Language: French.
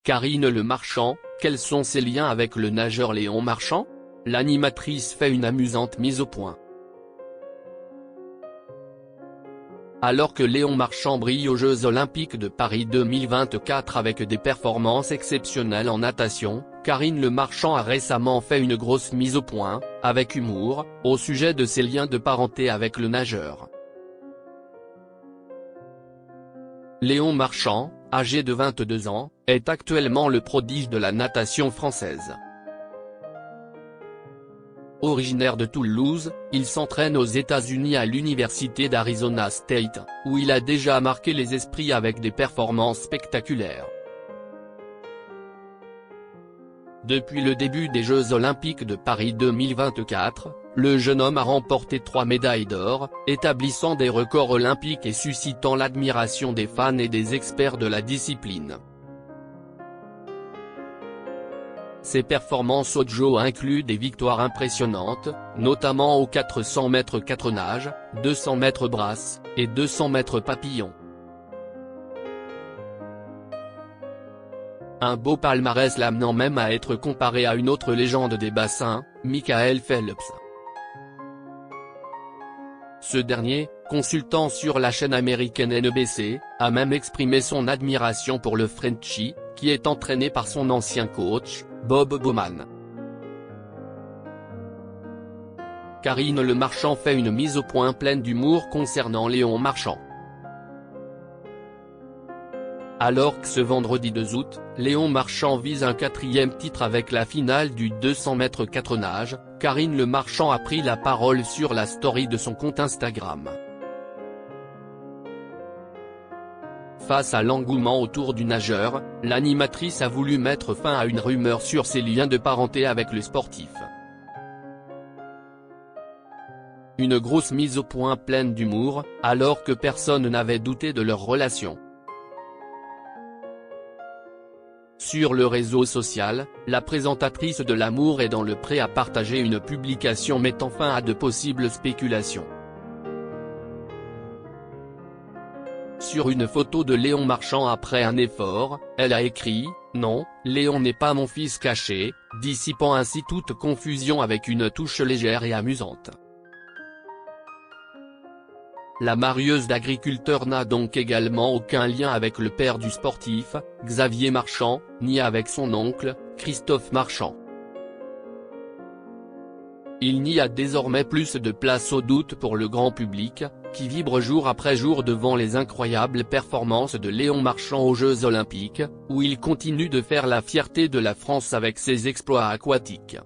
Karine Le Marchand, quels sont ses liens avec le nageur Léon Marchand? L'animatrice fait une amusante mise au point. Alors que Léon Marchand brille aux Jeux Olympiques de Paris 2024 avec des performances exceptionnelles en natation, Karine Le Marchand a récemment fait une grosse mise au point, avec humour, au sujet de ses liens de parenté avec le nageur. Léon Marchand, âgé de 22 ans, est actuellement le prodige de la natation française. Originaire de Toulouse, il s'entraîne aux États-Unis à l'université d'Arizona State, où il a déjà marqué les esprits avec des performances spectaculaires. Depuis le début des Jeux Olympiques de Paris 2024, le jeune homme a remporté 3 médailles d'or, établissant des records olympiques et suscitant l'admiration des fans et des experts de la discipline. Ses performances au JO incluent des victoires impressionnantes, notamment aux 400 mètres 4 nages, 200 mètres brasse, et 200 mètres papillon. Un beau palmarès l'amenant même à être comparé à une autre légende des bassins, Michael Phelps. Ce dernier, consultant sur la chaîne américaine NBC, a même exprimé son admiration pour le Frenchie, qui est entraîné par son ancien coach, Bob Bowman. Karine Le Marchand fait une mise au point pleine d'humour concernant Léon Marchand. Alors que ce vendredi 2 août, Léon Marchand vise un 4e titre avec la finale du 200 mètres 4 nages, Karine Le Marchand a pris la parole sur la story de son compte Instagram. Face à l'engouement autour du nageur, l'animatrice a voulu mettre fin à une rumeur sur ses liens de parenté avec le sportif. Une grosse mise au point pleine d'humour, alors que personne n'avait douté de leur relation. Sur le réseau social, la présentatrice de l'Amour est dans le pré à partager une publication mettant fin à de possibles spéculations. Sur une photo de Léon Marchand après un effort, elle a écrit « Non, Léon n'est pas mon fils caché », dissipant ainsi toute confusion avec une touche légère et amusante. La marieuse d'agriculteur n'a donc également aucun lien avec le père du sportif, Xavier Marchand, ni avec son oncle, Christophe Marchand. Il n'y a désormais plus de place au doute pour le grand public, qui vibre jour après jour devant les incroyables performances de Léon Marchand aux Jeux Olympiques, où il continue de faire la fierté de la France avec ses exploits aquatiques.